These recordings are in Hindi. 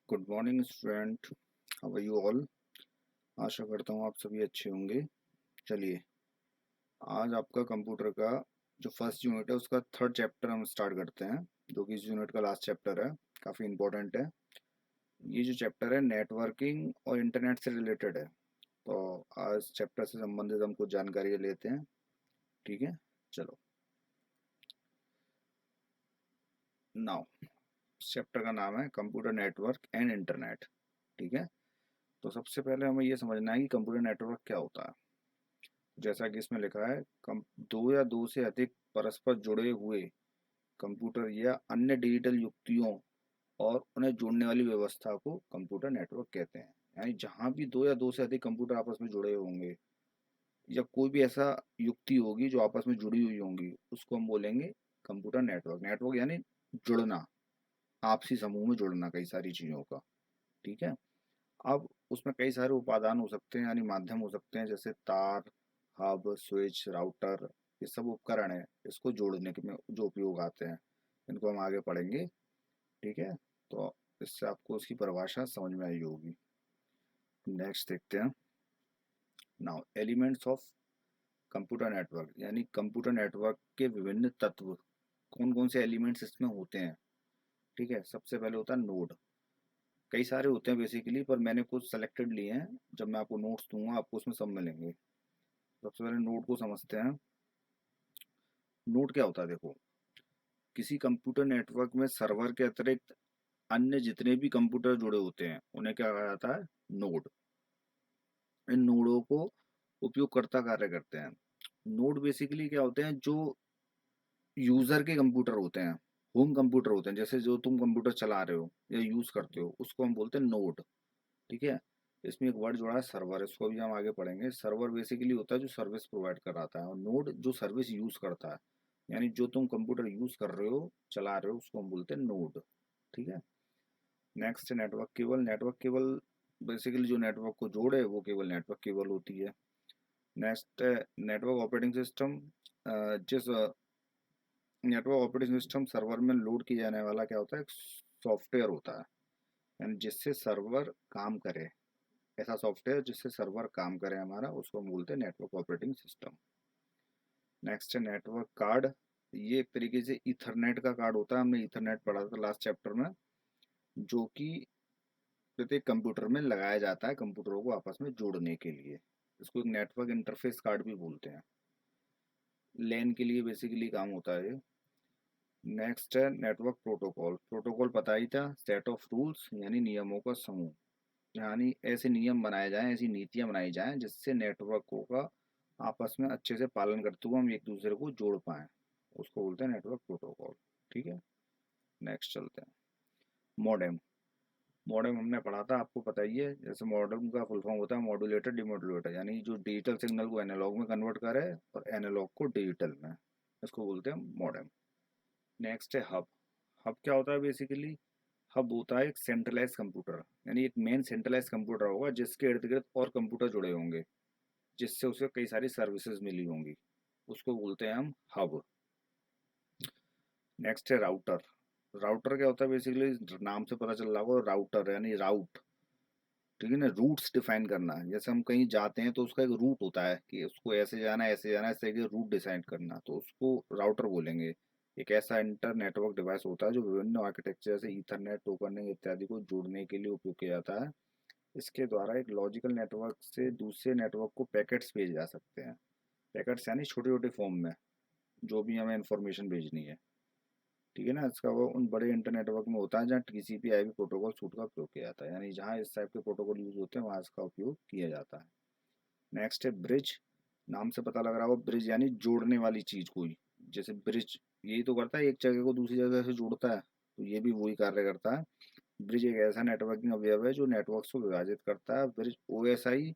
Good morning student. How are you all. आशा करता हूँ आप सभी अच्छे होंगे। चलिए, आज आपका कंप्यूटर का जो फर्स्ट यूनिट है उसका थर्ड चैप्टर हम स्टार्ट करते हैं, जो कि इस यूनिट का लास्ट चैप्टर है। काफ़ी इम्पोर्टेंट है। ये जो चैप्टर है नेटवर्किंग और इंटरनेट से रिलेटेड है। तो आज चैप्टर से संबंधित हम कुछ जानकारी लेते हैं। ठीक है, चलो। नाउ, चैप्टर का नाम है कंप्यूटर नेटवर्क एंड इंटरनेट। ठीक है, तो सबसे पहले हमें ये समझना है कि कंप्यूटर नेटवर्क क्या होता है। जैसा कि इसमें लिखा है, कम दो या दो से अधिक परस्पर जुड़े हुए कंप्यूटर या अन्य डिजिटल युक्तियों और उन्हें जोड़ने वाली व्यवस्था को कंप्यूटर नेटवर्क कहते हैं। यानी जहाँ भी दो या दो से अधिक कंप्यूटर आपस में जुड़े होंगे या कोई भी ऐसा युक्ति होगी जो आपस में जुड़ी हुई होंगी, उसको हम बोलेंगे कंप्यूटर नेटवर्क। नेटवर्क यानी जुड़ना, आपसी समूह में जुड़ना कई सारी चीज़ों का। ठीक है, अब उसमें कई सारे उपादान हो सकते हैं, यानी माध्यम हो सकते हैं, जैसे तार, हब, स्विच, राउटर। ये सब उपकरण है इसको जोड़ने के में जो उपयोग आते हैं। इनको हम आगे पढ़ेंगे। ठीक है, तो इससे आपको उसकी परिभाषा समझ में आई होगी। नेक्स्ट देखते हैं। Now, elements of computer network, यानी कंप्यूटर नेटवर्क के विभिन्न तत्व। कौन कौन से एलिमेंट्स इसमें होते हैं। ठीक है, सबसे पहले होता है नोड। कई सारे होते हैं बेसिकली, पर मैंने कुछ सेलेक्टेड लिए हैं। जब मैं आपको नोट्स दूंगा आपको उसमें सब मिलेंगे। सबसे पहले नोड को समझते हैं। नोड क्या होता है, देखो, किसी कंप्यूटर नेटवर्क में सर्वर के अतिरिक्त अन्य जितने भी कंप्यूटर जुड़े होते हैं उन्हें क्या कहा जाता है, नोड। इन नोडों को उपयोगकर्ता कार्य करते हैं। नोड बेसिकली क्या होते हैं, जो यूजर के कंप्यूटर होते हैं, होम कंप्यूटर होते हैं, जैसे जो तुम कंप्यूटर चला रहे हो या यूज करते हो उसको हम बोलते हैं नोड। ठीक है, इसमें एक वर्ड जोड़ा है सर्वर, इसको भी हम आगे पढ़ेंगे। सर्वर बेसिकली होता है जो सर्विस प्रोवाइड कराता है, और नोड जो सर्विस यूज करता है। यानी जो तुम कंप्यूटर यूज कर रहे हो, चला रहे हो, उसको हम बोलते हैं नोड। ठीक है, next network cable. Network cable basically जो नेटवर्क को जोड़े वो केवल नेटवर्क केबल होती है। Next network operating system. जिस नेटवर्क ऑपरेटिंग सिस्टम सर्वर में लोड किया जाने वाला क्या होता है, एक सॉफ्टवेयर होता है, यानी जिससे सर्वर काम करे। ऐसा सॉफ्टवेयर जिससे सर्वर काम करे हमारा, उसको हम बोलते हैं नेटवर्क ऑपरेटिंग सिस्टम। नेक्स्ट है नेटवर्क कार्ड। ये एक तरीके से ईथरनेट का कार्ड होता है, हमने ईथरनेट पढ़ा था लास्ट चैप्टर में, जो कि प्रत्येक कंप्यूटर में लगाया जाता है कंप्यूटरों को आपस में जोड़ने के लिए। इसको एक नेटवर्क इंटरफेस कार्ड भी बोलते हैं। लैन के लिए बेसिकली काम होता है ये। नेक्स्ट है नेटवर्क प्रोटोकॉल। प्रोटोकॉल पता ही था, सेट ऑफ रूल्स यानी नियमों का समूह। यानी ऐसे नियम बनाए जाएं, ऐसी नीतियां बनाई जाएं जिससे नेटवर्कों का आपस में अच्छे से पालन करते हुए हम एक दूसरे को जोड़ पाएं, उसको बोलते हैं नेटवर्क प्रोटोकॉल। ठीक है, नेक्स्ट चलते हैं। मॉडेम। मॉडेम हमने पढ़ा था, आपको पता ही है। जैसे मॉडेम का फुल फॉर्म होता है मॉड्यूलेटर डिमोडुलेटर, यानी जो डिजिटल सिग्नल को एनालॉग में कन्वर्ट करे और एनालॉग को डिजिटल में, इसको बोलते हैं मॉडेम। नेक्स्ट है हब। हब क्या होता है बेसिकली, हब होता है एक सेंट्रलाइज कंप्यूटर, यानी एक मेन सेंट्रलाइज कंप्यूटर होगा जिसके इर्द गिर्द और कंप्यूटर जुड़े होंगे, जिससे उसे कई सारी सर्विसेज मिली होंगी, उसको बोलते हैं हम हब। नेक्स्ट है राउटर। राउटर क्या होता है बेसिकली, नाम से पता चल रहा होगा, राउटर यानी राउट। ठीक है ना, रूट्स डिफाइन करना। जैसे हम कहीं जाते हैं तो उसका एक रूट होता है कि उसको ऐसे जाना है, ऐसे जाना है, इस तरह के रूट डिसाइड करना, तो उसको राउटर बोलेंगे। एक ऐसा इंटर नेटवर्क डिवाइस होता है जो विभिन्न आर्किटेक्चर जैसे ईथरनेट, टोकन इत्यादि को जोड़ने के लिए उपयोग किया जाता है। इसके द्वारा एक लॉजिकल नेटवर्क से दूसरे नेटवर्क को पैकेट्स भेजे जा सकते हैं। पैकेट्स यानी छोटे छोटे फॉर्म में जो भी हमें इंफॉर्मेशन भेजनी है। ठीक है ना, इसका वो उन बड़े इंटर नेटवर्क में होता है जहाँ टीसीपी आईपी प्रोटोकॉल सूट का उपयोग किया जाता है, यानी जहाँ इस टाइप के प्रोटोकॉल यूज होते हैं वहाँ इसका उपयोग किया जाता है। नेक्स्ट है ब्रिज। नाम से पता लग रहा होगा, ब्रिज यानी जोड़ने वाली चीज कोई। जैसे ब्रिज यही तो करता है, एक जगह को दूसरी जगह से जोड़ता है, तो ये भी वही कार्य करता है। ब्रिज एक ऐसा नेटवर्किंग अवयव है जो नेटवर्क्स को विभाजित करता है। ब्रिज ओएसआई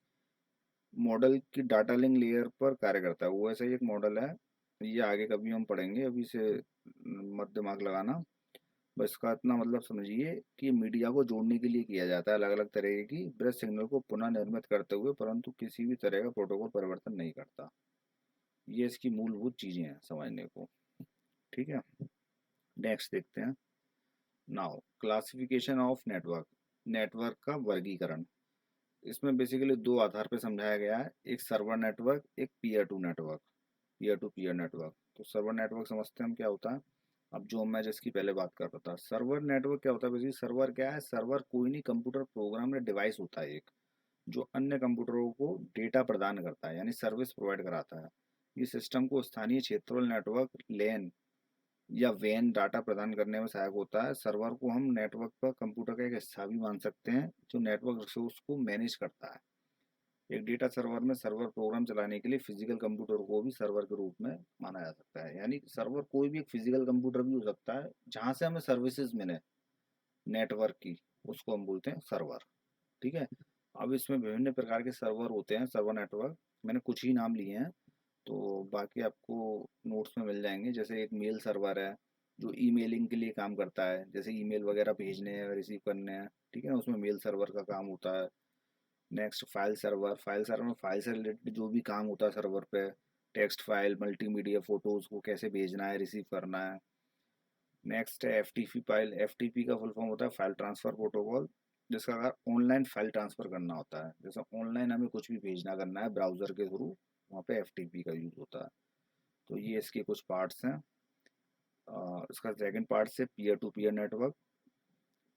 मॉडल की डाटा लिंक लेयर पर कार्य करता है। ओएसआई एक मॉडल है, ये आगे कभी हम पढ़ेंगे, अभी से मत दिमाग लगाना। बस इसका इतना मतलब समझिए कि मीडिया को जोड़ने के लिए किया जाता है, अलग अलग तरह की ब्रज सिग्नल को पुनः निर्मित करते हुए, परंतु किसी भी तरह का प्रोटोकॉल परिवर्तन नहीं करता। ये इसकी मूलभूत चीजें हैं समझने को। ठीक है, नेक्स्ट देखते हैं। Now, classification of network. Network का वर्गीकरण। इसमें बेसिकली दो आधार पे समझाया गया है, एक सर्वर नेटवर्क, एक peer to network, peer to peer network. तो सर्वर नेटवर्क समझते हैं हम क्या होता है। अब जो मैं जिसकी पहले बात कर रहा था, सर्वर नेटवर्क क्या होता है, बेसिकली सर्वर क्या है, सर्वर कोई नहीं कंप्यूटर प्रोग्राम या डिवाइस होता है एक, जो अन्य कंप्यूटरों को डेटा प्रदान करता है, यानी सर्विस प्रोवाइड कराता है। ये सिस्टम को स्थानीय क्षेत्रीय नेटवर्क, लैन या वैन डाटा प्रदान करने में सहायक होता है। सर्वर को हम नेटवर्क पर कंप्यूटर का एक हिस्सा भी मान सकते हैं, जो नेटवर्क रिसोर्स को मैनेज करता है। एक डेटा सर्वर में सर्वर प्रोग्राम चलाने के लिए फिजिकल कंप्यूटर को भी सर्वर के रूप में माना जा सकता है, यानी सर्वर कोई भी एक फिजिकल कंप्यूटर भी हो सकता है जहां से हमें सर्विसेज मिले नेटवर्क की, उसको हम बोलते हैं सर्वर। ठीक है। अब इसमें विभिन्न प्रकार के सर्वर होते हैं, सर्वर नेटवर्क मैंने कुछ ही नाम लिए हैं, तो बाकी आपको नोट्स में मिल जाएंगे। जैसे एक मेल सर्वर है जो ईमेलिंग के लिए काम करता है, जैसे ईमेल वगैरह भेजने हैं, रिसीव करने हैं, ठीक है ना, उसमें मेल सर्वर का काम होता है। Next file server, file server में फाइल से रिलेटेड जो भी काम होता है सर्वर पे, टेक्स्ट फाइल, मल्टीमीडिया, फोटोज को कैसे भेजना है, रिसीव करना है। नेक्स्ट है एफटीपी फाइल, एफटीपी का फुल फॉर्म होता है फाइल ट्रांसफर प्रोटोकॉल, जिसका अगर ऑनलाइन फाइल ट्रांसफर करना होता है, जैसे ऑनलाइन हमें कुछ भी भेजना करना है ब्राउजर के थ्रू, वहाँ पे एफटीपी का यूज होता है। तो ये इसके कुछ पार्ट्स हैं। इसका सेकंड पार्ट से peer to peer network.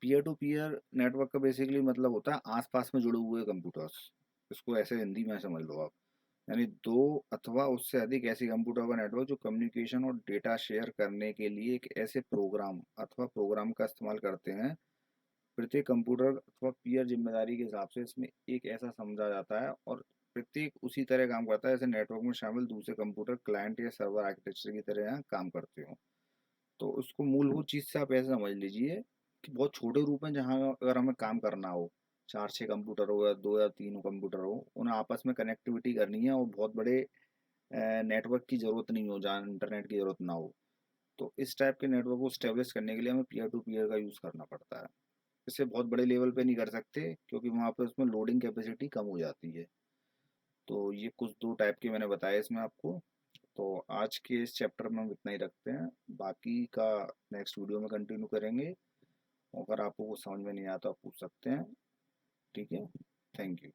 Peer to peer network का बेसिकली मतलब होता है आसपास में जुड़े हुए कंप्यूटर्स, इसको ऐसे हिंदी में समझ लो आप, यानी दो अथवा उससे अधिक ऐसे कंप्यूटर का नेटवर्क जो कम्युनिकेशन और डेटा शेयर करने के लिए एक ऐसे प्रोग्राम अथवा प्रोग्राम का इस्तेमाल करते हैं। प्रत्येक कंप्यूटर अथवा पीयर जिम्मेदारी के हिसाब से इसमें एक ऐसा समझा जाता है, और प्रत्येक उसी तरह काम करता है जैसे नेटवर्क में शामिल दूसरे कंप्यूटर क्लाइंट या सर्वर आर्किटेक्चर की तरह यहाँ काम करते हो। तो उसको मूलभूत चीज़ से आप ऐसे समझ लीजिए कि बहुत छोटे रूप में जहाँ अगर हमें काम करना हो, चार छः कंप्यूटर हो या दो या तीन कंप्यूटर हो, उन्हें आपस में कनेक्टिविटी करनी है, और बहुत बड़े नेटवर्क की ज़रूरत नहीं हो जहाँ इंटरनेट की ज़रूरत ना हो। तो इस टाइप के नेटवर्क को स्टेब्लिश करने के लिए हमें पीयर टू पीयर का यूज़ करना पड़ता है। इसे बहुत बड़े लेवल पे नहीं कर सकते क्योंकि वहाँ पे उसमें लोडिंग कैपेसिटी कम हो जाती है। तो ये कुछ दो टाइप के मैंने बताया इसमें आपको। तो आज के इस चैप्टर में हम इतना ही रखते हैं, बाकी का नेक्स्ट वीडियो में कंटिन्यू करेंगे। अगर आपको कुछ समझ में नहीं आता आप पूछ सकते हैं। ठीक है। Thank you.